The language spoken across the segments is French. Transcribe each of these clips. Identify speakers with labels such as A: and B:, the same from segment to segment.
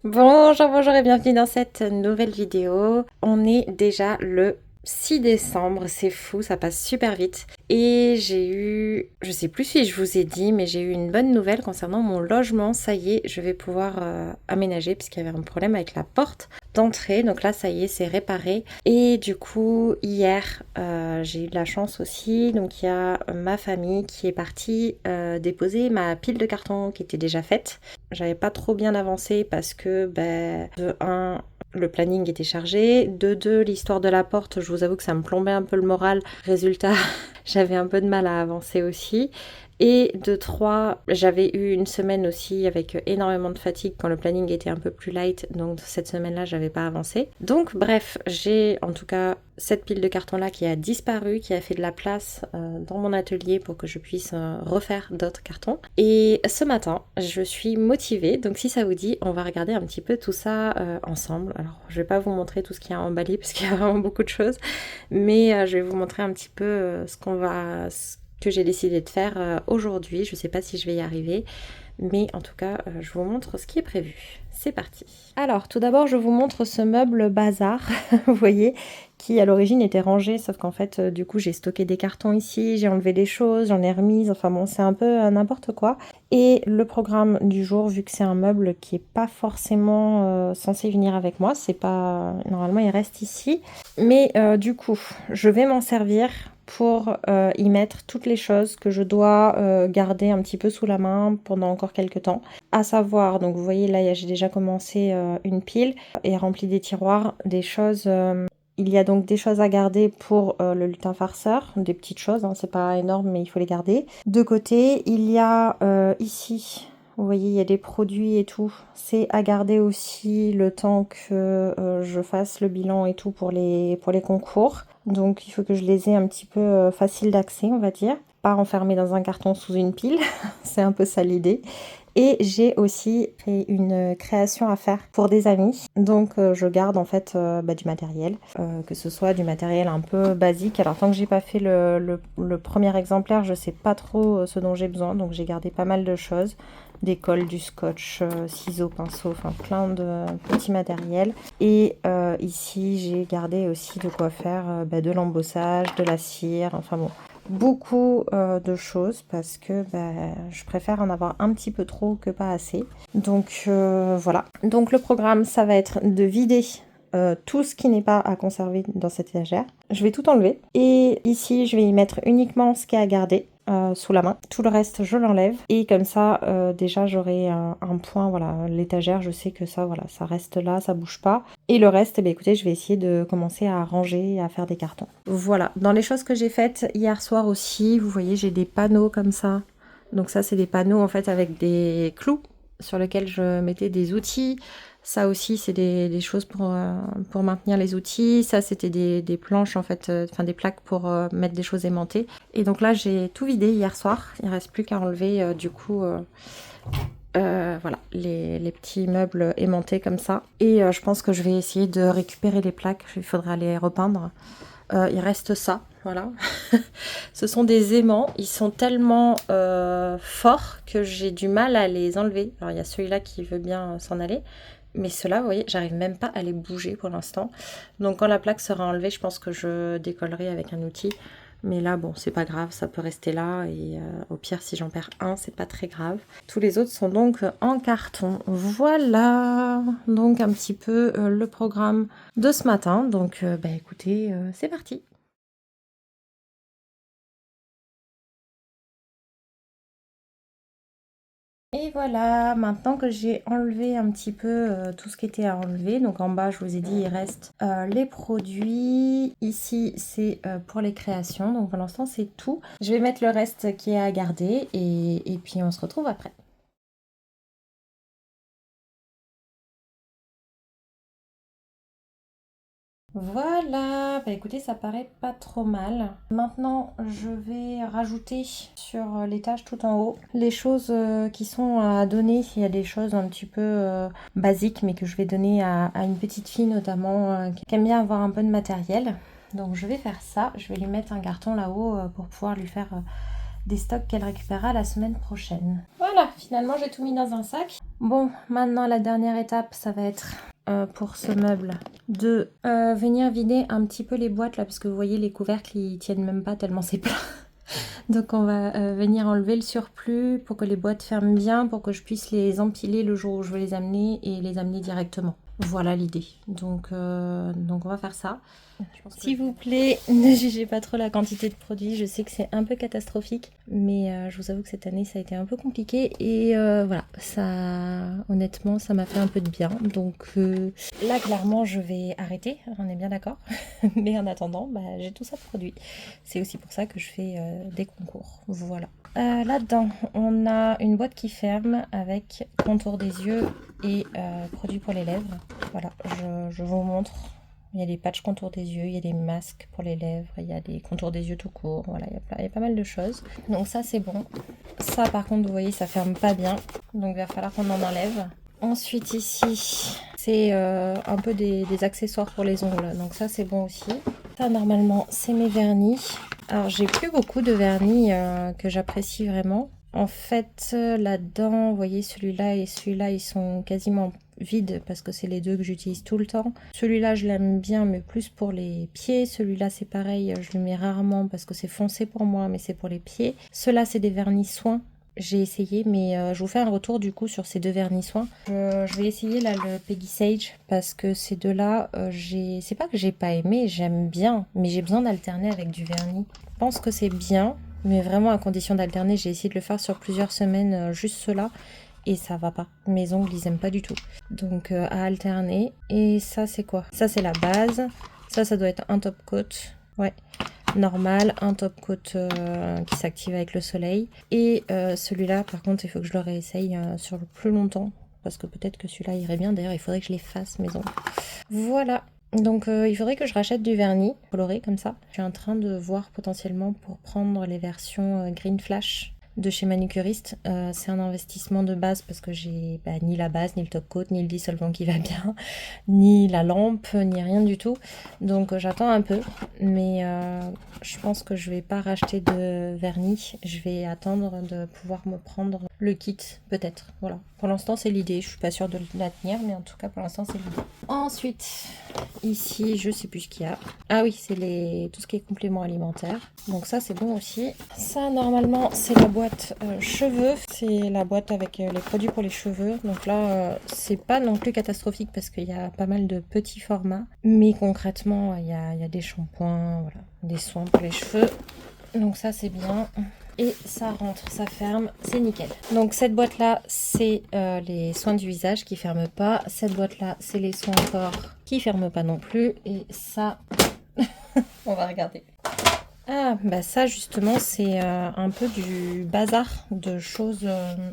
A: Bonjour, bonjour et bienvenue dans cette nouvelle vidéo. On est déjà le 6 décembre, c'est fou, ça passe super vite. Et j'ai eu, je sais plus si je vous ai dit, mais j'ai eu une bonne nouvelle concernant mon logement. Ça y est, je vais pouvoir aménager puisqu'il y avait un problème avec la porte d'entrée. Donc là, ça y est, c'est réparé. Et du coup, hier, j'ai eu de la chance aussi. Donc il y a ma famille qui est partie déposer ma pile de carton qui était déjà faite. J'avais pas trop bien avancé parce que, de un, le planning était chargé. De deux, l'histoire de la porte, je vous avoue que ça me plombait un peu le moral. Résultat, j'avais un peu de mal à avancer aussi. Et de trois, j'avais eu une semaine aussi avec énormément de fatigue quand le planning était un peu plus light. Donc cette semaine-là, j'avais pas avancé. Donc bref, j'ai en tout cas cette pile de carton-là qui a disparu, qui a fait de la place dans mon atelier pour que je puisse refaire d'autres cartons. Et ce matin, je suis motivée. Donc si ça vous dit, on va regarder un petit peu tout ça ensemble. Alors je vais pas vous montrer tout ce qu'il y a emballé parce qu'il y a vraiment beaucoup de choses. Mais je vais vous montrer un petit peu ce que j'ai décidé de faire aujourd'hui. Je ne sais pas si je vais y arriver, mais en tout cas, je vous montre ce qui est prévu. C'est parti. Alors, tout d'abord, je vous montre ce meuble bazar, vous voyez, qui à l'origine était rangé, sauf qu'en fait, du coup, j'ai stocké des cartons ici, j'ai enlevé des choses, j'en ai remise, enfin bon, c'est un peu n'importe quoi. Et le programme du jour, vu que c'est un meuble qui est pas forcément censé venir avec moi, c'est pas... Normalement, il reste ici. Mais du coup, je vais m'en servir pour y mettre toutes les choses que je dois garder un petit peu sous la main pendant encore quelques temps. À savoir, donc vous voyez là j'ai déjà commencé une pile et rempli des tiroirs, des choses. Il y a donc des choses à garder pour le lutin farceur, des petites choses, hein, c'est pas énorme mais il faut les garder. De côté, il y a ici, vous voyez, il y a des produits et tout. C'est à garder aussi le temps que je fasse le bilan et tout pour les concours. Donc il faut que je les ai un petit peu faciles d'accès, on va dire. Pas enfermés dans un carton sous une pile, c'est un peu ça l'idée. Et j'ai aussi fait une création à faire pour des amis. Donc je garde en fait du matériel, que ce soit du matériel un peu basique. Alors tant que j'ai pas fait le premier exemplaire, je sais pas trop ce dont j'ai besoin. Donc j'ai gardé pas mal de choses. Des cols, du scotch, ciseaux, pinceaux, enfin plein de petits matériels. Et ici j'ai gardé aussi de quoi faire de l'embossage, de la cire, enfin bon, beaucoup de choses parce que je préfère en avoir un petit peu trop que pas assez. Donc voilà. Donc le programme, ça va être de vider tout ce qui n'est pas à conserver dans cette étagère. Je vais tout enlever. Et ici, je vais y mettre uniquement ce qui est à garder. Sous la main. Tout le reste, je l'enlève. Et comme ça, déjà, j'aurai un point, voilà, l'étagère, je sais que ça, voilà, ça reste là, ça bouge pas. Et le reste, eh bien, écoutez, je vais essayer de commencer à ranger, à faire des cartons. Voilà, dans les choses que j'ai faites hier soir aussi, vous voyez, j'ai des panneaux comme ça. Donc ça, c'est des panneaux, en fait, avec des clous sur lesquels je mettais des outils. Ça aussi, c'est des choses pour maintenir les outils. Ça, c'était des planches, en fait, enfin des plaques pour mettre des choses aimantées. Et donc là, j'ai tout vidé hier soir. Il ne reste plus qu'à enlever, voilà, les petits meubles aimantés comme ça. Et je pense que je vais essayer de récupérer les plaques. Il faudra les repeindre. Il reste ça, voilà. Ce sont des aimants. Ils sont tellement forts que j'ai du mal à les enlever. Alors, il y a celui-là qui veut bien s'en aller. Mais ceux-là, vous voyez, j'arrive même pas à les bouger pour l'instant. Donc quand la plaque sera enlevée, je pense que je décollerai avec un outil. Mais là, bon, c'est pas grave, ça peut rester là. Et au pire, si j'en perds un, c'est pas très grave. Tous les autres sont donc en carton. Voilà, donc un petit peu le programme de ce matin. Donc, écoutez, c'est parti. Et voilà, maintenant que j'ai enlevé un petit peu tout ce qui était à enlever, donc en bas je vous ai dit il reste les produits, ici c'est pour les créations, donc pour l'instant c'est tout. Je vais mettre le reste qui est à garder et puis on se retrouve après. Voilà, écoutez, ça paraît pas trop mal. Maintenant, je vais rajouter sur l'étage tout en haut les choses qui sont à donner. Il y a des choses un petit peu basiques, mais que je vais donner à une petite fille notamment qui aime bien avoir un peu de matériel. Donc je vais faire ça. Je vais lui mettre un carton là-haut pour pouvoir lui faire des stocks qu'elle récupérera la semaine prochaine. Voilà, finalement j'ai tout mis dans un sac. Bon, maintenant la dernière étape, ça va être pour ce meuble de venir vider un petit peu les boîtes là, parce que vous voyez les couvercles ils tiennent même pas tellement c'est plat. Donc on va venir enlever le surplus pour que les boîtes ferment bien, pour que je puisse les empiler le jour où je veux les amener et les amener directement. Voilà l'idée. Donc on va faire ça. S'il vous plaît, ne jugez pas trop la quantité de produits. Je sais que c'est un peu catastrophique, mais je vous avoue que cette année ça a été un peu compliqué et voilà, ça, honnêtement, ça m'a fait un peu de bien. Donc là, clairement, je vais arrêter. On est bien d'accord. Mais en attendant, bah, j'ai tout ça de produits. C'est aussi pour ça que je fais des concours. Voilà. Là-dedans, on a une boîte qui ferme avec contour des yeux et produits pour les lèvres. Voilà, je vous montre. Il y a des patchs contour des yeux, il y a des masques pour les lèvres, il y a des contours des yeux tout court. Voilà, il y a pas mal de choses. Donc ça, c'est bon. Ça, par contre, vous voyez, ça ferme pas bien. Donc il va falloir qu'on en enlève. Ensuite, ici, c'est un peu des accessoires pour les ongles. Donc ça, c'est bon aussi. Ça, normalement, c'est mes vernis. Alors, j'ai plus beaucoup de vernis que j'apprécie vraiment. En fait, là-dedans, vous voyez, celui-là et celui-là, ils sont quasiment vides parce que c'est les deux que j'utilise tout le temps. Celui-là, je l'aime bien, mais plus pour les pieds. Celui-là, c'est pareil, je le mets rarement parce que c'est foncé pour moi, mais c'est pour les pieds. Ceux-là, c'est des vernis soins. J'ai essayé, mais je vous fais un retour du coup sur ces deux vernis soins. Je vais essayer là le Peggy Sage parce que ces deux-là, c'est pas que j'ai pas aimé, j'aime bien, mais j'ai besoin d'alterner avec du vernis. Je pense que c'est bien, mais vraiment à condition d'alterner. J'ai essayé de le faire sur plusieurs semaines, juste cela, et ça va pas. Mes ongles, ils aiment pas du tout. Donc à alterner. Et ça, c'est quoi? Ça, c'est la base. Ça doit être un top coat. Ouais. Normal, un top coat qui s'active avec le soleil. Et celui-là, par contre, il faut que je le réessaye sur le plus longtemps. Parce que peut-être que celui-là irait bien. D'ailleurs, il faudrait que je les fasse, mes ongles. Voilà. Donc, il faudrait que je rachète du vernis coloré comme ça. Je suis en train de voir potentiellement pour prendre les versions Green Flash de chez Manucuriste. C'est un investissement de base parce que j'ai ni la base, ni le top coat, ni le dissolvant qui va bien, ni la lampe, ni rien du tout. Donc j'attends un peu, mais je pense que je vais pas racheter de vernis. Je vais attendre de pouvoir me prendre le kit, peut-être. Voilà. Pour l'instant, c'est l'idée. Je suis pas sûre de la tenir, mais en tout cas, pour l'instant, c'est l'idée. Ensuite, ici, je sais plus ce qu'il y a. Ah oui, c'est tout ce qui est complément alimentaire. Donc ça, c'est bon aussi. Ça, normalement, c'est la boîte cheveux. C'est la boîte avec les produits pour les cheveux. Donc là, c'est pas non plus catastrophique parce qu'il y a pas mal de petits formats. Mais concrètement, il y a des shampoings, voilà, des soins pour les cheveux. Donc ça, c'est bien. Et ça rentre, ça ferme, c'est nickel. Donc cette boîte là, c'est les soins du visage qui ferment pas. Cette boîte là, c'est les soins corps qui ferment pas non plus. Et ça, on va regarder. Ah, bah ça justement, c'est un peu du bazar de choses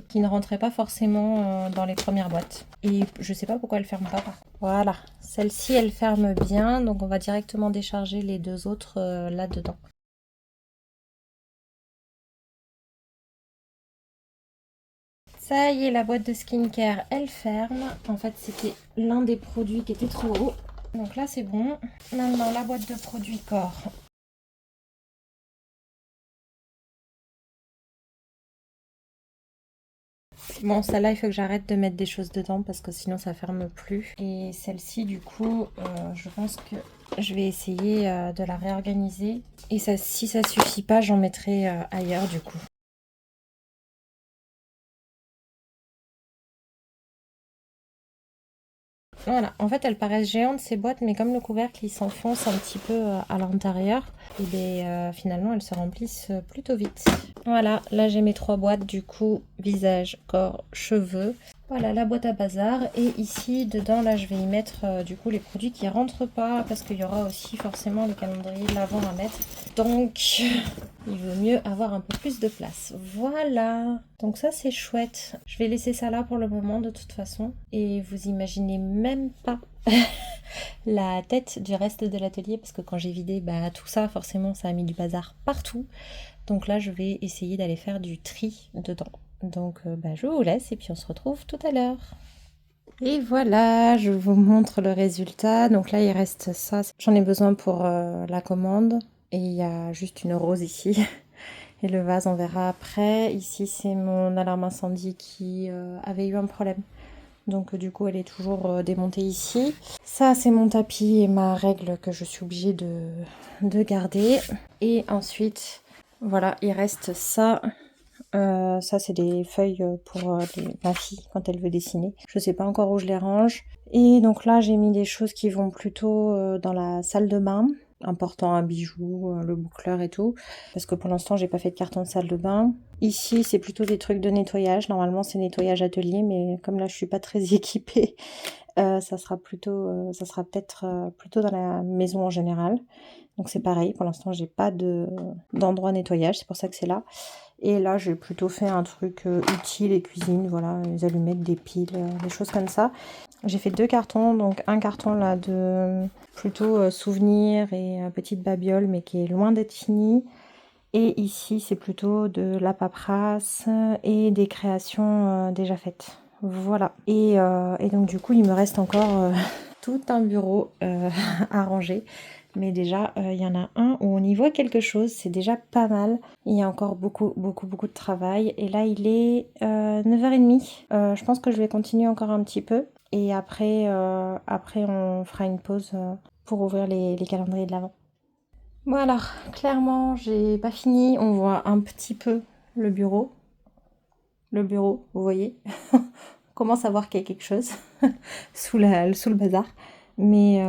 A: qui ne rentraient pas forcément dans les premières boîtes. Et je sais pas pourquoi elle ferme pas. Voilà, celle-ci elle ferme bien, donc on va directement décharger les deux autres là-dedans. Ça y est, la boîte de skincare, elle ferme. En fait, c'était l'un des produits qui était trop haut. Donc là, c'est bon. Maintenant, la boîte de produits corps. Bon, celle-là, il faut que j'arrête de mettre des choses dedans parce que sinon, ça ferme plus. Et celle-ci, du coup, je pense que je vais essayer de la réorganiser. Et ça, si ça suffit pas, j'en mettrai ailleurs, du coup. Voilà, en fait elles paraissent géantes ces boîtes, mais comme le couvercle il s'enfonce un petit peu à l'intérieur, et bien finalement elles se remplissent plutôt vite. Voilà, là j'ai mes trois boîtes du coup, visage, corps, cheveux. Voilà la boîte à bazar, et ici dedans là je vais y mettre du coup les produits qui rentrent pas, parce qu'il y aura aussi forcément le calendrier de l'avant à mettre. Donc il vaut mieux avoir un peu plus de place. Voilà. Donc ça c'est chouette. Je vais laisser ça là pour le moment de toute façon. Et vous imaginez même pas la tête du reste de l'atelier parce que quand j'ai vidé tout ça forcément ça a mis du bazar partout. Donc là je vais essayer d'aller faire du tri dedans. Donc je vous laisse et puis on se retrouve tout à l'heure. Et voilà, je vous montre le résultat. Donc là il reste ça. J'en ai besoin pour la commande. Et il y a juste une rose ici. Et le vase, on verra après. Ici, c'est mon alarme incendie qui avait eu un problème. Donc du coup elle est toujours démontée ici. Ça c'est mon tapis et ma règle que je suis obligée de garder. Et ensuite voilà, il reste ça. Ça c'est des feuilles pour ma fille quand elle veut dessiner. Je sais pas encore où je les range. Et donc là j'ai mis des choses qui vont plutôt dans la salle de bain, important un bijou, le boucleur et tout, parce que pour l'instant j'ai pas fait de carton de salle de bain. Ici c'est plutôt des trucs de nettoyage, normalement c'est nettoyage atelier, mais comme là je suis pas très équipée, ça sera peut-être plutôt dans la maison en général. Donc c'est pareil, pour l'instant j'ai pas d'endroit nettoyage, c'est pour ça que c'est là. Et là, j'ai plutôt fait un truc utile et cuisine, voilà, les allumettes, des piles, des choses comme ça. J'ai fait 2 cartons, donc un carton là de plutôt souvenirs et petite babiole, mais qui est loin d'être fini. Et ici, c'est plutôt de la paperasse et des créations déjà faites. Voilà. Et donc du coup, il me reste encore tout un bureau à ranger. Mais déjà, il y en a un où on y voit quelque chose, c'est déjà pas mal. Il y a encore beaucoup de travail. Et là, il est 9h30. Je pense que je vais continuer encore un petit peu. Et après, on fera une pause pour ouvrir les calendriers de l'Avent. Bon alors, clairement, j'ai pas fini. On voit un petit peu le bureau. Le bureau, vous voyez. On commence à voir qu'il y a quelque chose sous le bazar. Mais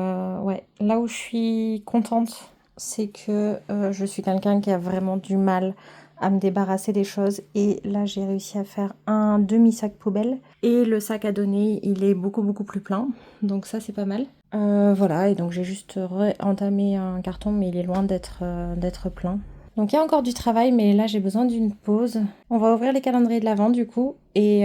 A: ouais, là où je suis contente, c'est que je suis quelqu'un qui a vraiment du mal à me débarrasser des choses. Et là, j'ai réussi à faire un demi-sac poubelle. Et le sac à donner, il est beaucoup plus plein. Donc ça, c'est pas mal. Voilà, et donc j'ai juste entamé un carton, mais il est loin d'être plein. Donc il y a encore du travail, mais là j'ai besoin d'une pause. On va ouvrir les calendriers de l'Avent du coup, et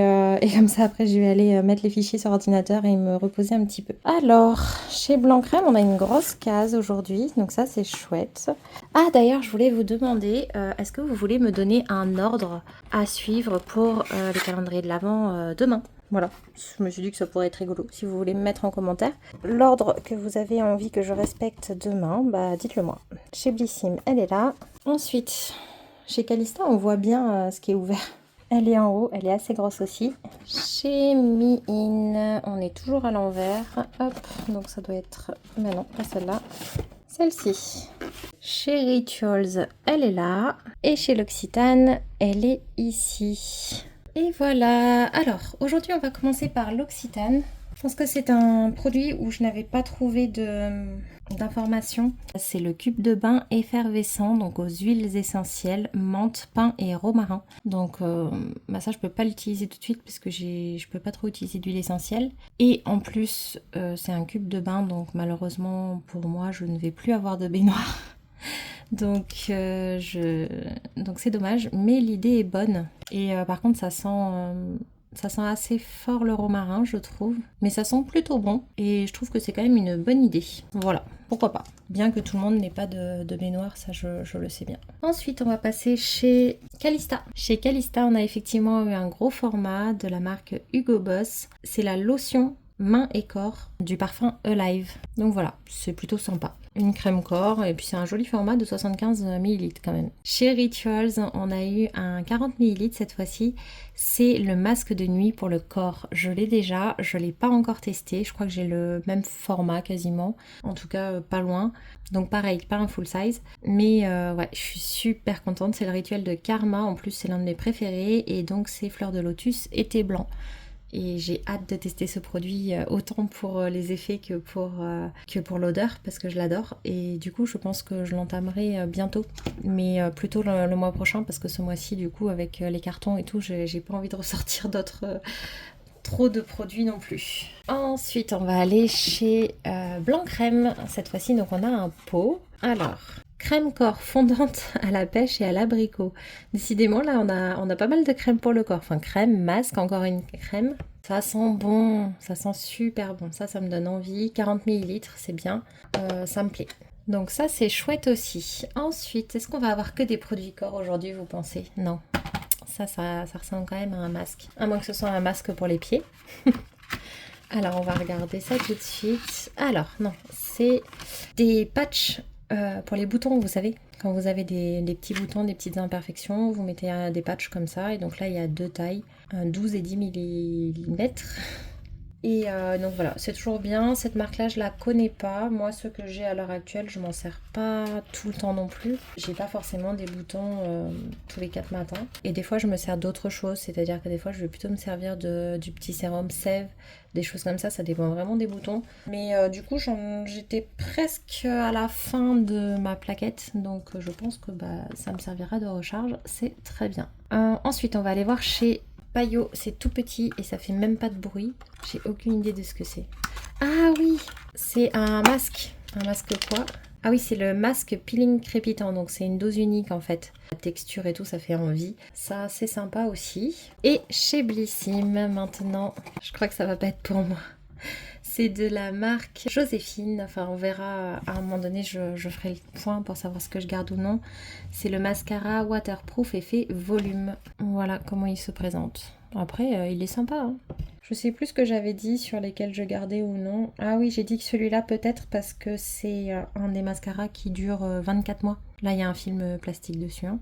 A: comme ça après je vais aller mettre les fichiers sur ordinateur et me reposer un petit peu. Alors, chez Blanc Crème, on a une grosse case aujourd'hui, donc ça c'est chouette. Ah d'ailleurs, je voulais vous demander, est-ce que vous voulez me donner un ordre à suivre pour les calendriers de l'Avent demain ? Voilà, je me suis dit que ça pourrait être rigolo. Si vous voulez me mettre en commentaire l'ordre que vous avez envie que je respecte demain, bah dites-le moi. Chez Blissim, elle est là. Ensuite, chez Calista, on voit bien ce qui est ouvert. Elle est en haut, elle est assez grosse aussi. Chez Mi-In, on est toujours à l'envers. Hop, donc ça doit être... Mais non, pas celle-là. Celle-ci. Chez Rituals, elle est là. Et chez l'Occitane, elle est ici. Et voilà. Alors, aujourd'hui, on va commencer par l'Occitane. Je pense que c'est un produit où je n'avais pas trouvé d'informations. C'est le cube de bain effervescent, donc aux huiles essentielles, menthe, pin et romarin. Donc ça je peux pas l'utiliser tout de suite parce que je peux pas trop utiliser d'huile essentielle. Et en plus c'est un cube de bain, donc malheureusement pour moi je ne vais plus avoir de baignoire. Donc c'est dommage, mais l'idée est bonne. Et par contre ça sent assez fort le romarin, je trouve. Mais ça sent plutôt bon. Et je trouve que c'est quand même une bonne idée. Voilà, pourquoi pas. Bien que tout le monde n'ait pas de baignoire, ça je le sais bien. Ensuite, on va passer chez Calista. Chez Calista, on a effectivement eu un gros format de la marque Hugo Boss. C'est la lotion main et corps du parfum Alive. Donc voilà, c'est plutôt sympa. Une crème corps, et puis c'est un joli format de 75 ml quand même. Chez Rituals, on a eu un 40 ml cette fois-ci. C'est le masque de nuit pour le corps. Je l'ai déjà, je ne l'ai pas encore testé. Je crois que j'ai le même format quasiment. En tout cas, pas loin. Donc pareil, pas un full size. Mais ouais, je suis super contente. C'est le rituel de Karma. En plus, c'est l'un de mes préférés. Et donc, c'est fleur de lotus et thé blanc. Et j'ai hâte de tester ce produit autant pour les effets que pour l'odeur parce que je l'adore. Et du coup, je pense que je l'entamerai bientôt, mais plutôt le mois prochain parce que ce mois-ci, du coup, avec les cartons et tout, j'ai pas envie de ressortir d'autres trop de produits non plus. Ensuite, on va aller chez Blanc Crème cette fois-ci. Donc, on a un pot. Alors, crème corps fondante à la pêche et à l'abricot. Décidément, là, on a pas mal de crème pour le corps. Enfin, crème, masque, encore une crème. Ça sent bon, ça sent super bon. Ça me donne envie. 40 ml, c'est bien. Ça me plaît. Donc ça, c'est chouette aussi. Ensuite, est-ce qu'on va avoir que des produits corps aujourd'hui, vous pensez? Non. Ça ressemble quand même à un masque. À moins que ce soit un masque pour les pieds. Alors, on va regarder ça tout de suite. Alors, non, c'est des patchs pour les boutons, vous savez. Quand vous avez des petits boutons, des petites imperfections, vous mettez des patchs comme ça. Et donc là, il y a deux tailles, un 12 et 10 mm. Et donc voilà, c'est toujours bien. Cette marque-là, je la connais pas. Moi, ce que j'ai à l'heure actuelle, je m'en sers pas tout le temps non plus. J'ai pas forcément des boutons tous les 4 matins. Et des fois, je me sers d'autres choses. C'est-à-dire que des fois, je vais plutôt me servir du petit sérum Sève, des choses comme ça. Ça dépend vraiment des boutons. Mais du coup, j'étais presque à la fin de ma plaquette. Donc je pense que ça me servira de recharge. C'est très bien. Ensuite, on va aller voir chez Paillot, c'est tout petit et ça fait même pas de bruit. J'ai aucune idée de ce que c'est. Ah oui, c'est un masque. Un masque quoi? Ah oui, c'est le masque peeling crépitant. Donc c'est une dose unique en fait. La texture et tout, ça fait envie. Ça, c'est sympa aussi. Et chez Blissim, maintenant, je crois que ça va pas être pour moi. C'est de la marque Joséphine. Enfin, on verra à un moment donné, je ferai le point pour savoir ce que je garde ou non. C'est le mascara waterproof effet volume. Voilà comment il se présente. Après, il est sympa. Hein. Je sais plus ce que j'avais dit sur lesquels je gardais ou non. Ah oui, j'ai dit que celui-là peut-être parce que c'est un des mascaras qui dure 24 mois. Là, il y a un film plastique dessus. Hein.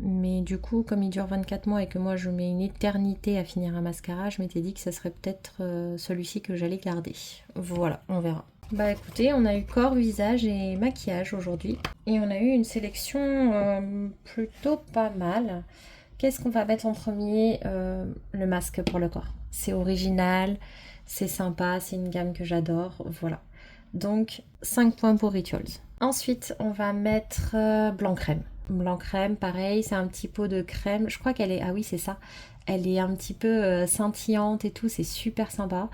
A: Mais du coup, comme il dure 24 mois et que moi je mets une éternité à finir un mascara, je m'étais dit que ça serait peut-être celui-ci que j'allais garder. Voilà, on verra. Bah écoutez, on a eu corps, visage et maquillage aujourd'hui. Et on a eu une sélection plutôt pas mal. Qu'est-ce qu'on va mettre en premier? Le masque pour le corps. C'est original, c'est sympa, c'est une gamme que j'adore. Voilà. Donc 5 points pour Rituals. Ensuite, on va mettre blanc crème. Blanc crème, pareil, c'est un petit pot de crème. Je crois qu'elle est... Ah oui, c'est ça. Elle est un petit peu scintillante et tout. C'est super sympa.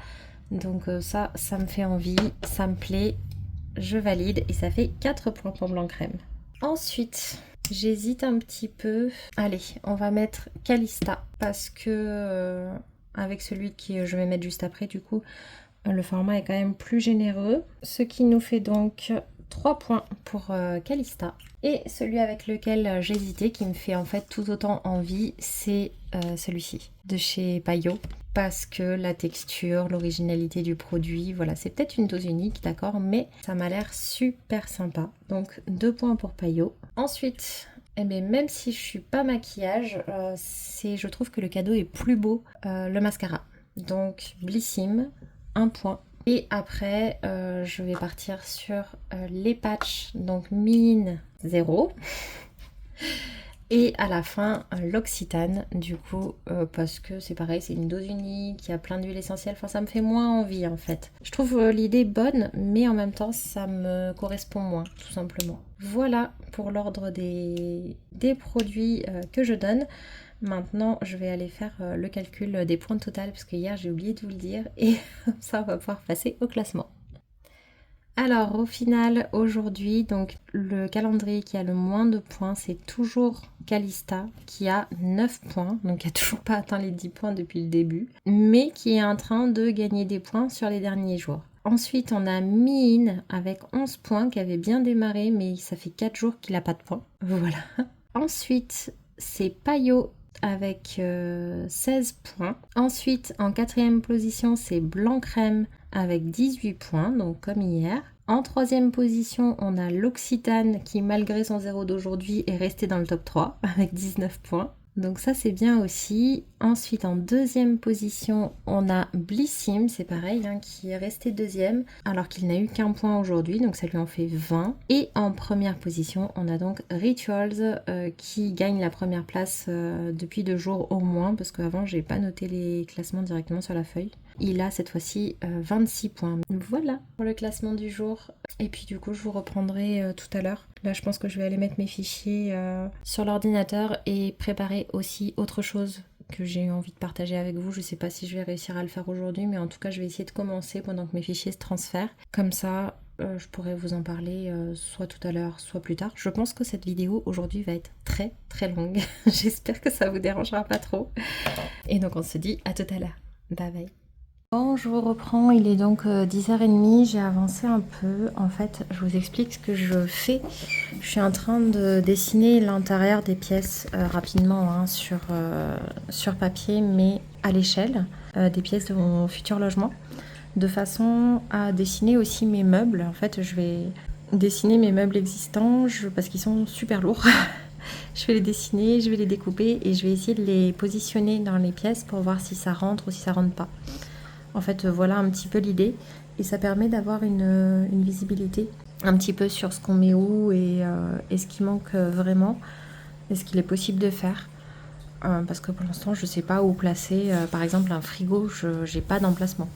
A: Donc ça me fait envie. Ça me plaît. Je valide. Et ça fait 4 points pour blanc crème. Ensuite, j'hésite un petit peu. Allez, on va mettre Calista. Parce que avec celui que je vais mettre juste après, du coup, le format est quand même plus généreux. Ce qui nous fait donc 3 points pour Calista. Et celui avec lequel j'hésitais, qui me fait en fait tout autant envie, c'est celui-ci, de chez Paillot. Parce que la texture, l'originalité du produit, voilà, c'est peut-être une dose unique, d'accord, mais ça m'a l'air super sympa. Donc 2 points pour Paillot. Ensuite, eh bien, même si je suis pas maquillage, je trouve que le cadeau est plus beau, le mascara. Donc Blissim, 1 point. Et après, je vais partir sur les patchs, donc mine 0. Et à la fin, l'Occitane, du coup, parce que c'est pareil, c'est une dose unique, il y a plein d'huiles essentielles, enfin ça me fait moins envie en fait. Je trouve l'idée bonne, mais en même temps, ça me correspond moins, tout simplement. Voilà pour l'ordre des produits que je donne. Maintenant, je vais aller faire le calcul des points total parce que hier j'ai oublié de vous le dire et ça on va pouvoir passer au classement. Alors au final, aujourd'hui, donc le calendrier qui a le moins de points, c'est toujours Calista qui a 9 points, donc qui n'a toujours pas atteint les 10 points depuis le début, mais qui est en train de gagner des points sur les derniers jours. Ensuite, on a Mine avec 11 points qui avait bien démarré, mais ça fait 4 jours qu'il n'a pas de points. Voilà. Ensuite, c'est Paillot avec 16 points. Ensuite, en 4e position, c'est Blanc Crème avec 18 points, donc comme hier. En 3e position, on a l'Occitane qui, malgré son 0 d'aujourd'hui, est resté dans le top 3 avec 19 points. Donc ça, c'est bien aussi. Ensuite, en 2e position, on a Blissim, c'est pareil, hein, qui est resté 2e, alors qu'il n'a eu qu'un point aujourd'hui, donc ça lui en fait 20. Et en 1re position, on a donc Rituals qui gagne la 1re place depuis 2 jours au moins, parce qu'avant, j'ai pas noté les classements directement sur la feuille. Il a cette fois-ci 26 points. Voilà pour le classement du jour. Et puis du coup, je vous reprendrai tout à l'heure. Là, je pense que je vais aller mettre mes fichiers sur l'ordinateur et préparer aussi autre chose que j'ai eu envie de partager avec vous. Je sais pas si je vais réussir à le faire aujourd'hui, mais en tout cas, je vais essayer de commencer pendant que mes fichiers se transfèrent. Comme ça, je pourrai vous en parler soit tout à l'heure, soit plus tard. Je pense que cette vidéo aujourd'hui va être très très longue. J'espère que ça vous dérangera pas trop. Et donc, on se dit à tout à l'heure. Bye bye. Bon, je vous reprends, il est donc 10h30, j'ai avancé un peu. En fait, je vous explique ce que je fais. Je suis en train de dessiner l'intérieur des pièces rapidement hein, sur papier, mais à l'échelle des pièces de mon futur logement, de façon à dessiner aussi mes meubles. En fait, je vais dessiner mes meubles existants parce qu'ils sont super lourds. Je vais les dessiner, je vais les découper et je vais essayer de les positionner dans les pièces pour voir si ça rentre ou si ça rentre pas. En fait, voilà un petit peu l'idée. Et ça permet d'avoir une visibilité un petit peu sur ce qu'on met où et ce qui manque vraiment et ce qu'il est possible de faire. Parce que pour l'instant, je ne sais pas où placer, par exemple, un frigo, je n'ai pas d'emplacement.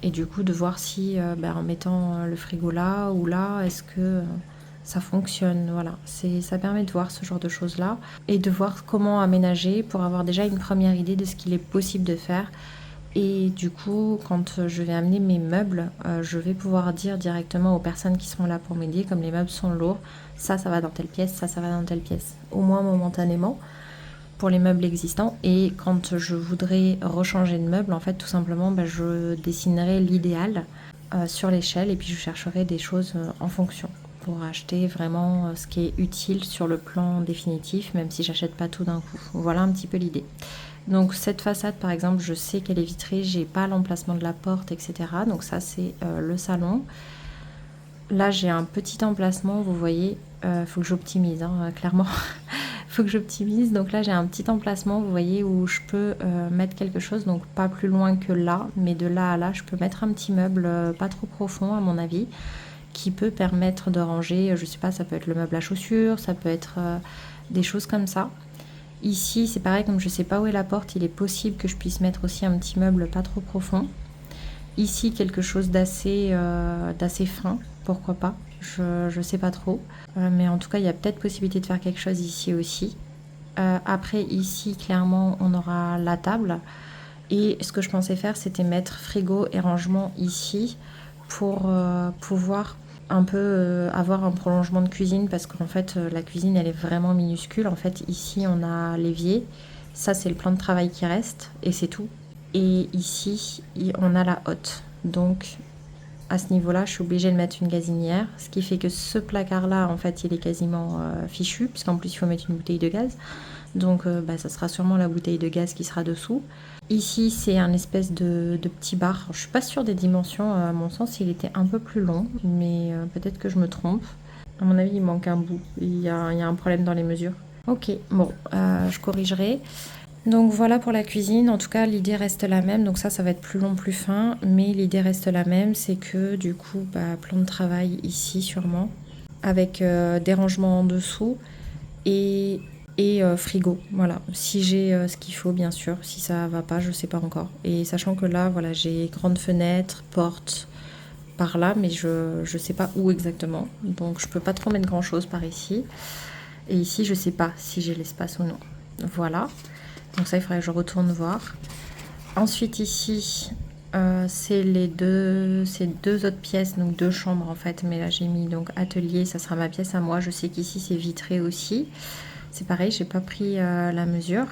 A: Et du coup, de voir si en mettant le frigo là ou là, est-ce que ça fonctionne. Voilà, ça permet de voir ce genre de choses-là et de voir comment aménager pour avoir déjà une première idée de ce qu'il est possible de faire. Et du coup, quand je vais amener mes meubles, je vais pouvoir dire directement aux personnes qui seront là pour m'aider, comme les meubles sont lourds, ça va dans telle pièce, ça va dans telle pièce. Au moins momentanément, pour les meubles existants. Et quand je voudrais rechanger de meubles, en fait, tout simplement, je dessinerai l'idéal sur l'échelle et puis je chercherai des choses en fonction pour acheter vraiment ce qui est utile sur le plan définitif, même si j'achète pas tout d'un coup. Voilà un petit peu l'idée. Donc cette façade par exemple, je sais qu'elle est vitrée, j'ai pas l'emplacement de la porte, etc. Donc ça c'est le salon. Là j'ai un petit emplacement, vous voyez, faut que j'optimise, clairement. Faut que j'optimise. Donc là j'ai un petit emplacement, vous voyez, où je peux mettre quelque chose, donc pas plus loin que là, mais de là à là, je peux mettre un petit meuble pas trop profond à mon avis, qui peut permettre de ranger, je sais pas, ça peut être le meuble à chaussures, ça peut être des choses comme ça. Ici, c'est pareil, comme je sais pas où est la porte, il est possible que je puisse mettre aussi un petit meuble pas trop profond. Ici, quelque chose d'assez fin, pourquoi pas, je sais pas trop. Mais en tout cas, il y a peut-être possibilité de faire quelque chose ici aussi. Après, ici, clairement, on aura la table. Et ce que je pensais faire, c'était mettre frigo et rangement ici pour pouvoir un peu avoir un prolongement de cuisine parce qu'en fait la cuisine elle est vraiment minuscule. En fait ici on a l'évier, ça c'est le plan de travail qui reste et c'est tout. Et ici on a la hotte. Donc à ce niveau-là je suis obligée de mettre une gazinière, ce qui fait que ce placard-là en fait il est quasiment fichu puisqu'en plus il faut mettre une bouteille de gaz. Donc ça sera sûrement la bouteille de gaz qui sera dessous. Ici, c'est un espèce de petit bar. Je suis pas sûre des dimensions. À mon sens, il était un peu plus long, mais peut-être que je me trompe. À mon avis, il manque un bout. Il y a un problème dans les mesures. Ok, bon, je corrigerai. Donc voilà pour la cuisine. En tout cas, l'idée reste la même. Donc ça va être plus long, plus fin. Mais l'idée reste la même. C'est que du coup, plan de travail ici sûrement. Avec des rangements en dessous. Et frigo, voilà. Si j'ai ce qu'il faut, bien sûr. Si ça va pas, je sais pas encore. Et sachant que là, voilà, j'ai grande fenêtre, porte par là, mais je sais pas où exactement. Donc je peux pas trop mettre grand chose par ici. Et ici, je sais pas si j'ai l'espace ou non. Voilà. Donc ça, il faudrait que je retourne voir. Ensuite ici, c'est ces deux autres pièces, donc deux chambres en fait. Mais là, j'ai mis donc atelier, ça sera ma pièce à moi. Je sais qu'ici, c'est vitré aussi. C'est pareil, j'ai pas pris la mesure.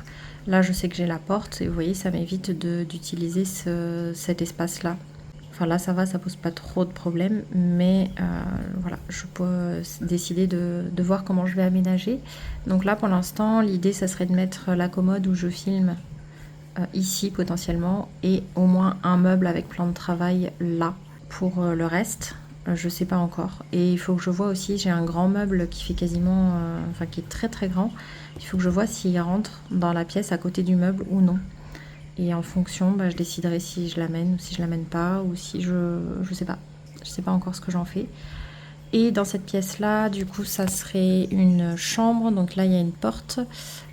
A: Là, je sais que j'ai la porte et vous voyez, ça m'évite d'utiliser cet espace-là. Enfin là, ça va, ça pose pas trop de problèmes, mais voilà, je peux décider de voir comment je vais aménager. Donc là, pour l'instant, l'idée, ça serait de mettre la commode où je filme ici potentiellement et au moins un meuble avec plan de travail là. Pour le reste, je sais pas encore. Et il faut que je vois aussi, j'ai un grand meuble qui fait quasiment, qui est très très grand. Il faut que je vois s'il rentre dans la pièce à côté du meuble ou non. Et en fonction, je déciderai si je l'amène ou si je l'amène pas ou si je sais pas. Je sais pas encore ce que j'en fais. Et dans cette pièce-là, du coup, ça serait une chambre. Donc là, il y a une porte.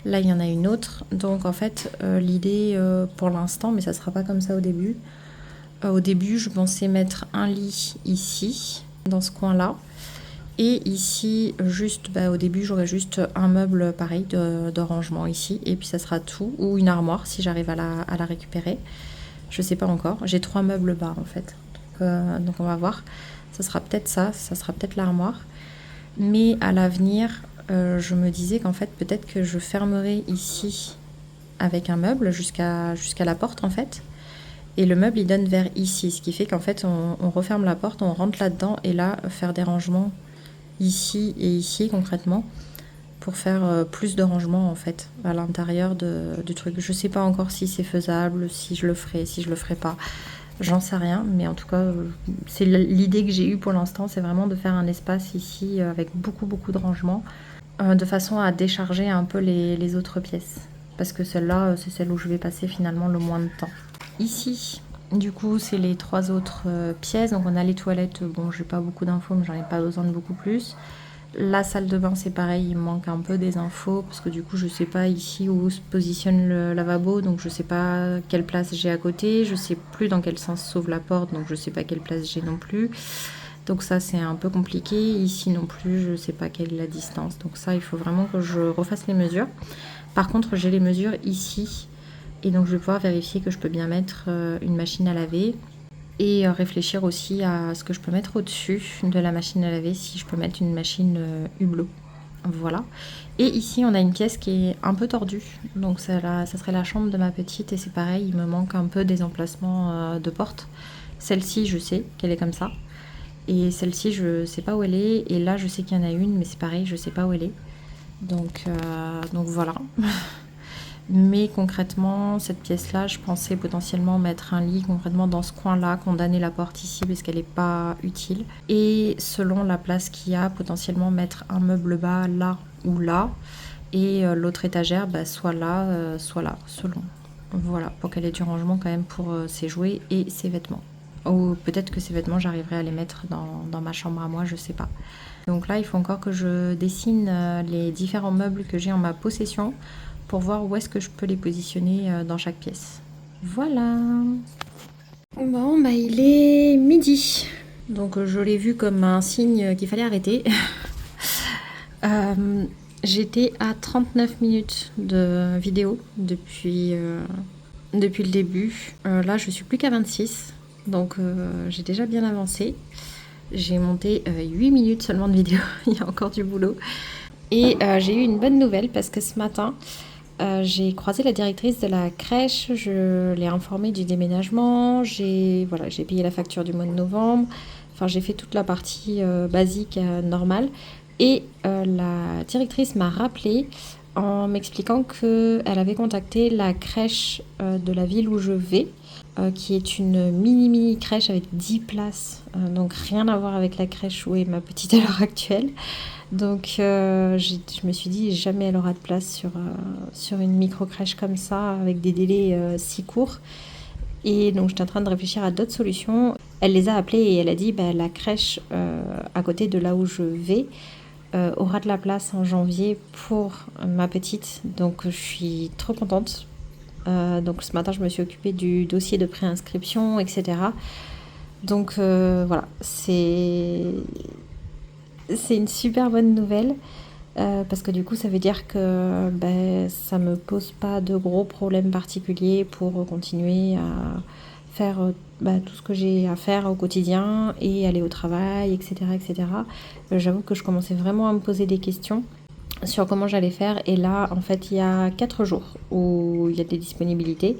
A: Là, il y en a une autre. Donc en fait, l'idée pour l'instant, mais ça sera pas comme ça au début. Au début, je pensais mettre un lit ici, dans ce coin-là. Et ici, juste, au début, j'aurai juste un meuble pareil de rangement ici. Et puis ça sera tout. Ou une armoire si j'arrive à la récupérer. Je sais pas encore. J'ai 3 meubles bas en fait. Donc on va voir. Ça sera peut-être ça sera peut-être l'armoire. Mais à l'avenir, je me disais qu'en fait, peut-être que je fermerai ici avec un meuble jusqu'à la porte en fait. Et le meuble, il donne vers ici, ce qui fait qu'en fait, on referme la porte, on rentre là-dedans, et là, faire des rangements ici et ici, concrètement, pour faire plus de rangements, en fait, à l'intérieur du truc. Je sais pas encore si c'est faisable, si je le ferai, si je le ferai pas. J'en sais rien, mais en tout cas, c'est l'idée que j'ai eue pour l'instant, c'est vraiment de faire un espace ici avec beaucoup, beaucoup de rangements, de façon à décharger un peu les autres pièces. Parce que celle-là, c'est celle où je vais passer finalement le moins de temps. Ici, Du coup, c'est les 3 autres pièces. Donc on a les toilettes, bon j'ai pas beaucoup d'infos mais j'en ai pas besoin de beaucoup plus. La salle de bain c'est pareil, il me manque un peu des infos parce que du coup je sais pas ici où se positionne le lavabo, donc je sais pas quelle place j'ai à côté, je sais plus dans quel sens s'ouvre la porte, donc je sais pas quelle place j'ai non plus. Donc ça c'est un peu compliqué, ici non plus je sais pas quelle est la distance, donc ça il faut vraiment que je refasse les mesures. Par contre j'ai les mesures ici et donc je vais pouvoir vérifier que je peux bien mettre une machine à laver. Et réfléchir aussi à ce que je peux mettre au-dessus de la machine à laver, si je peux mettre une machine Hublot. Voilà. Et ici, on a une pièce qui est un peu tordue. Donc ça serait la chambre de ma petite et c'est pareil, il me manque un peu des emplacements de porte. Celle-ci, je sais qu'elle est comme ça. Et celle-ci, je sais pas où elle est. Et là, je sais qu'il y en a une, mais c'est pareil, je sais pas où elle est. Donc voilà. Mais concrètement, cette pièce-là, je pensais potentiellement mettre un lit concrètement dans ce coin-là, condamner la porte ici parce qu'elle n'est pas utile. Et selon la place qu'il y a, potentiellement mettre un meuble bas là ou là. Et l'autre étagère, soit là, selon. Voilà, pour qu'elle ait du rangement quand même pour ses jouets et ses vêtements. Ou peut-être que ces vêtements, j'arriverai à les mettre dans ma chambre à moi, je sais pas. Donc là, il faut encore que je dessine les différents meubles que j'ai en ma possession pour voir où est-ce que je peux les positionner dans chaque pièce. Voilà. Bon, il est midi. Donc je l'ai vu comme un signe qu'il fallait arrêter. J'étais à 39 minutes de vidéo depuis le début. Là, je suis plus qu'à 26. Donc j'ai déjà bien avancé. J'ai monté 8 minutes seulement de vidéo. Il y a encore du boulot. Et j'ai eu une bonne nouvelle parce que ce matin, j'ai croisé la directrice de la crèche, je l'ai informée du déménagement, j'ai payé la facture du mois de novembre, enfin j'ai fait toute la partie basique normale et la directrice m'a rappelé en m'expliquant qu'elle avait contacté la crèche de la ville où je vais, qui est une mini crèche avec 10 places, donc rien à voir avec la crèche où est ma petite à l'heure actuelle. Donc je me suis dit jamais elle aura de place sur une micro-crèche comme ça avec des délais si courts. Et donc j'étais en train de réfléchir à d'autres solutions. Elle les a appelés et elle a dit la crèche à côté de là où je vais aura de la place en janvier pour ma petite. Donc je suis trop contente. Donc ce matin je me suis occupée du dossier de préinscription, etc. Donc voilà, c'est une super bonne nouvelle parce que du coup ça veut dire que ça me pose pas de gros problèmes particuliers pour continuer à faire tout ce que j'ai à faire au quotidien et aller au travail, etc. etc. J'avoue que je commençais vraiment à me poser des questions sur comment j'allais faire et là en fait il y a 4 jours où il y a des disponibilités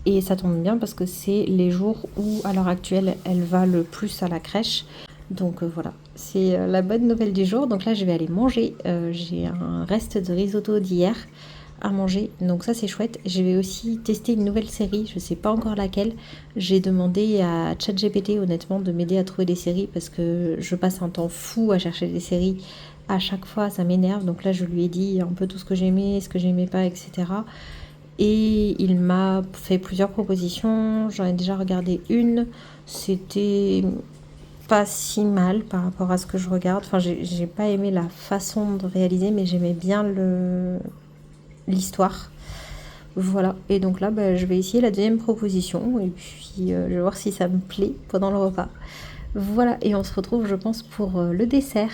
A: et ça tombe bien parce que c'est les jours où à l'heure actuelle elle va le plus à la crèche. Donc voilà, c'est la bonne nouvelle du jour. Donc là, je vais aller manger. J'ai un reste de risotto d'hier à manger. Donc ça, c'est chouette. Je vais aussi tester une nouvelle série. Je ne sais pas encore laquelle. J'ai demandé à ChatGPT, honnêtement, de m'aider à trouver des séries parce que je passe un temps fou à chercher des séries. À chaque fois, ça m'énerve. Donc là, je lui ai dit un peu tout ce que j'aimais, ce que j'aimais pas, etc. Et il m'a fait plusieurs propositions. J'en ai déjà regardé une. C'était pas si mal par rapport à ce que je regarde. Enfin, j'ai pas aimé la façon de réaliser, mais j'aimais bien l'histoire. Voilà. Et donc là, je vais essayer la deuxième proposition et puis je vais voir si ça me plaît pendant le repas. Voilà. Et on se retrouve, je pense, pour le dessert.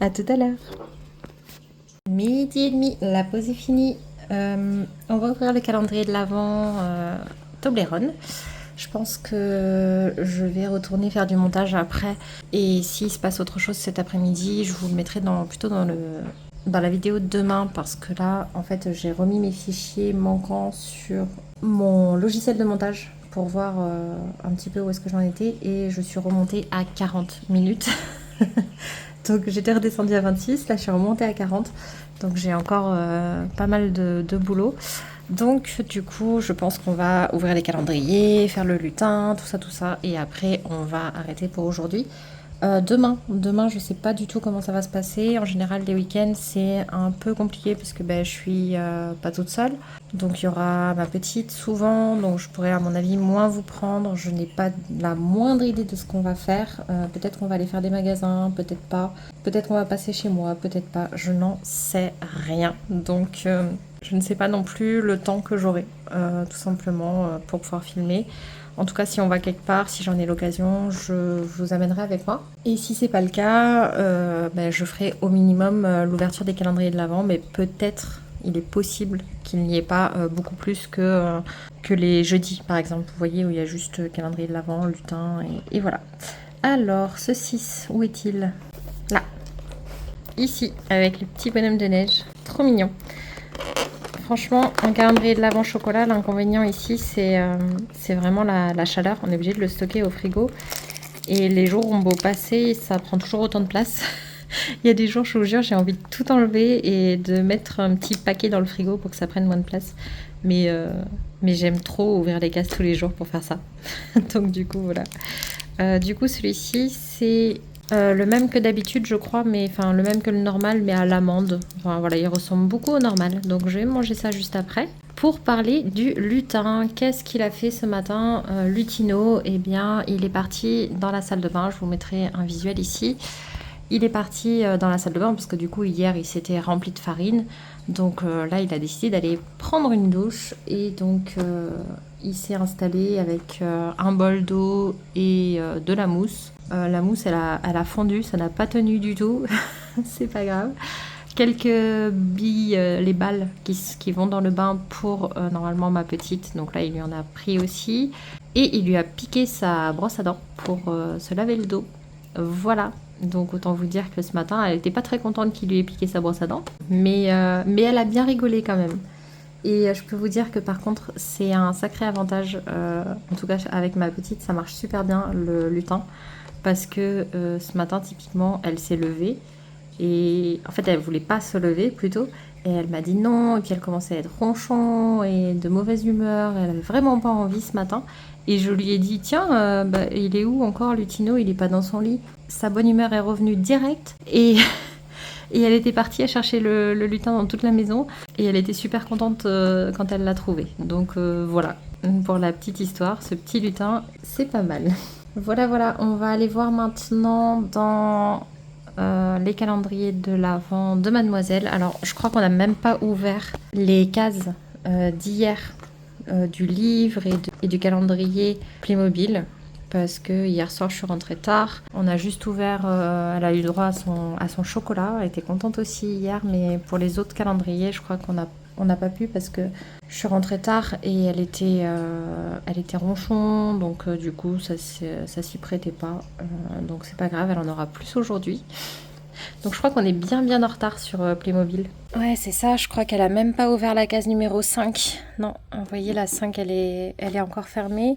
A: À tout à l'heure. Midi et demi, la pause est finie. On va ouvrir le calendrier de l'Avent Toblerone. Je pense que je vais retourner faire du montage après. Et s'il se passe autre chose cet après-midi, je vous le mettrai plutôt dans la vidéo de demain. Parce que là, en fait, j'ai remis mes fichiers manquants sur mon logiciel de montage pour voir un petit peu où est-ce que j'en étais. Et je suis remontée à 40 minutes. Donc j'étais redescendue à 26, là je suis remontée à 40. Donc j'ai encore pas mal de boulot. Donc du coup je pense qu'on va ouvrir les calendriers, faire le lutin, tout ça. Et après on va arrêter pour aujourd'hui. Demain, je sais pas du tout comment ça va se passer. En général, les week-ends, c'est un peu compliqué parce que je suis pas toute seule. Donc, il y aura ma petite souvent, donc je pourrais, à mon avis, moins vous prendre. Je n'ai pas la moindre idée de ce qu'on va faire. Peut-être qu'on va aller faire des magasins, peut-être pas. Peut-être qu'on va passer chez moi, peut-être pas. Je n'en sais rien. Donc, je ne sais pas non plus le temps que j'aurai, tout simplement, pour pouvoir filmer. En tout cas, si on va quelque part, si j'en ai l'occasion, je vous amènerai avec moi. Et si c'est pas le cas, je ferai au minimum l'ouverture des calendriers de l'Avent, mais peut-être il est possible qu'il n'y ait pas beaucoup plus que les jeudis, par exemple. Vous voyez, où il y a juste calendrier de l'Avent, lutin, et voilà. Alors, ce 6, où est-il? Là, ici, avec le petit bonhomme de neige. Trop mignon. Franchement, un calendrier de l'Avent chocolat, l'inconvénient ici, c'est vraiment la chaleur. On est obligé de le stocker au frigo. Et les jours ont beau passer, ça prend toujours autant de place. Il y a des jours, je vous jure, j'ai envie de tout enlever et de mettre un petit paquet dans le frigo pour que ça prenne moins de place. Mais j'aime trop ouvrir les cases tous les jours pour faire ça. Donc du coup, voilà. Du coup, celui-ci, c'est le même que d'habitude, je crois, mais enfin le même que le normal, mais à l'amande. Enfin voilà, il ressemble beaucoup au normal. Donc je vais manger ça juste après. Pour parler du lutin, qu'est-ce qu'il a fait ce matin, Lutino? Eh bien, il est parti dans la salle de bain. Je vous mettrai un visuel ici. Il est parti dans la salle de bain parce que du coup hier il s'était rempli de farine. Donc là il a décidé d'aller prendre une douche et donc il s'est installé avec un bol d'eau et de la mousse. La mousse elle a fondu, ça n'a pas tenu du tout, c'est pas grave. Quelques billes, les balles qui vont dans le bain pour normalement ma petite. Donc là il lui en a pris aussi. Et il lui a piqué sa brosse à dents pour se laver le dos. Voilà. Donc autant vous dire que ce matin, elle n'était pas très contente qu'il lui ait piqué sa brosse à dents. Mais elle a bien rigolé quand même. Et je peux vous dire que par contre, c'est un sacré avantage. En tout cas, avec ma petite, ça marche super bien le lutin. Parce que ce matin, typiquement, elle s'est levée. Et en fait, elle voulait pas se lever plutôt. Et elle m'a dit non. Et puis elle commençait à être ronchon et de mauvaise humeur. Elle avait vraiment pas envie ce matin. Et je lui ai dit tiens, il est où encore Lutino? Il est pas dans son lit. Sa bonne humeur est revenue direct. Et elle était partie à chercher le lutin dans toute la maison. Et elle était super contente quand elle l'a trouvé. Donc voilà, pour la petite histoire, ce petit lutin, c'est pas mal. Voilà, on va aller voir maintenant dans les calendriers de l'Avent de Mademoiselle. Alors, je crois qu'on n'a même pas ouvert les cases d'hier du livre et du calendrier Playmobil. Parce que hier soir, je suis rentrée tard. On a juste ouvert, elle a eu droit à son chocolat. Elle était contente aussi hier, mais pour les autres calendriers, je crois qu'on n'a pas pu parce que je suis rentrée tard et elle était ronchon. Donc du coup, ça s'y prêtait pas. Donc c'est pas grave, elle en aura plus aujourd'hui. Donc je crois qu'on est bien en retard sur Playmobil. Ouais, c'est ça, je crois qu'elle a même pas ouvert la case numéro 5. Non, vous voyez, la 5, elle est encore fermée.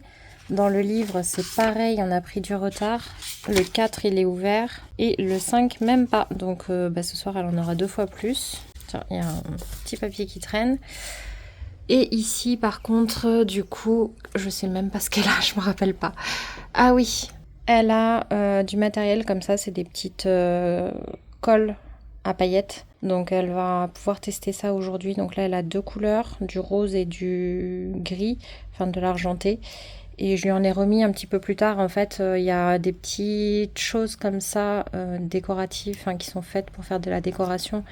A: Dans le livre, c'est pareil, on a pris du retard. Le 4, il est ouvert. Et le 5, même pas. Donc ce soir, elle en aura 2 fois plus. Tiens, il y a un petit papier qui traîne. Et ici, par contre, du coup, je sais même pas ce qu'elle a, je me rappelle pas. Ah oui, elle a du matériel comme ça, c'est des petites colles à paillettes. Donc elle va pouvoir tester ça aujourd'hui. Donc là, elle a 2 couleurs, du rose et du gris, enfin de l'argenté. Et je lui en ai remis un petit peu plus tard. En fait, il y a des petites choses comme ça, décoratives, qui sont faites pour faire de la décoration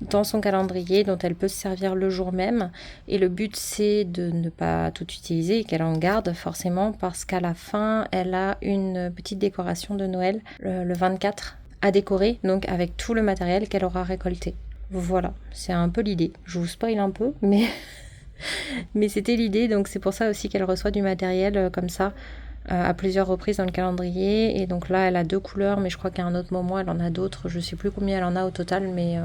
A: dans son calendrier, dont elle peut se servir le jour même. Et le but, c'est de ne pas tout utiliser et qu'elle en garde forcément, parce qu'à la fin, elle a une petite décoration de Noël, le 24, à décorer, donc avec tout le matériel qu'elle aura récolté. Voilà, c'est un peu l'idée. Je vous spoil un peu, mais... Mais c'était l'idée, donc c'est pour ça aussi qu'elle reçoit du matériel comme ça à plusieurs reprises dans le calendrier. Et donc là, elle a 2 couleurs, mais je crois qu'à un autre moment, elle en a d'autres. Je sais plus combien elle en a au total, mais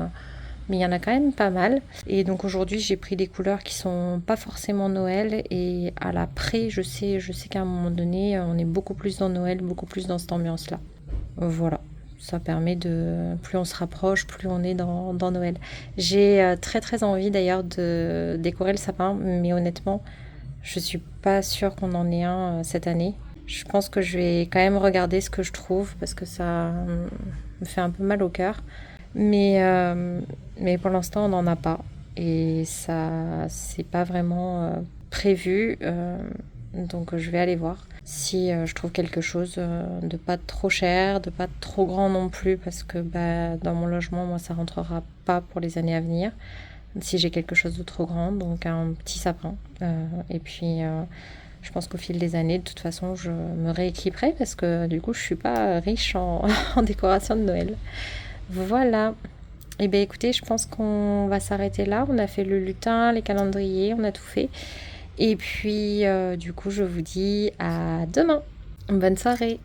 A: il y en a quand même pas mal. Et donc aujourd'hui, j'ai pris des couleurs qui sont pas forcément Noël. Et à l'après, je sais qu'à un moment donné, on est beaucoup plus dans Noël, beaucoup plus dans cette ambiance-là. Voilà. Ça permet de... Plus on se rapproche, plus on est dans Noël. J'ai très envie d'ailleurs de décorer le sapin, mais honnêtement, je suis pas sûre qu'on en ait un cette année. Je pense que je vais quand même regarder ce que je trouve parce que ça me fait un peu mal au cœur. Mais pour l'instant, on n'en a pas. Et ça, c'est pas vraiment prévu. Donc je vais aller voir si je trouve quelque chose de pas trop cher, de pas trop grand non plus, parce que bah, dans mon logement, moi, ça rentrera pas pour les années à venir. Si j'ai quelque chose de trop grand, donc un petit sapin. Et puis, je pense qu'au fil des années, de toute façon, je me rééquiperai parce que du coup, je suis pas riche en décoration de Noël. Voilà. Eh bien écoutez, je pense qu'on va s'arrêter là. On a fait le lutin, les calendriers, on a tout fait. Et puis du coup, je vous dis à demain. Bonne soirée.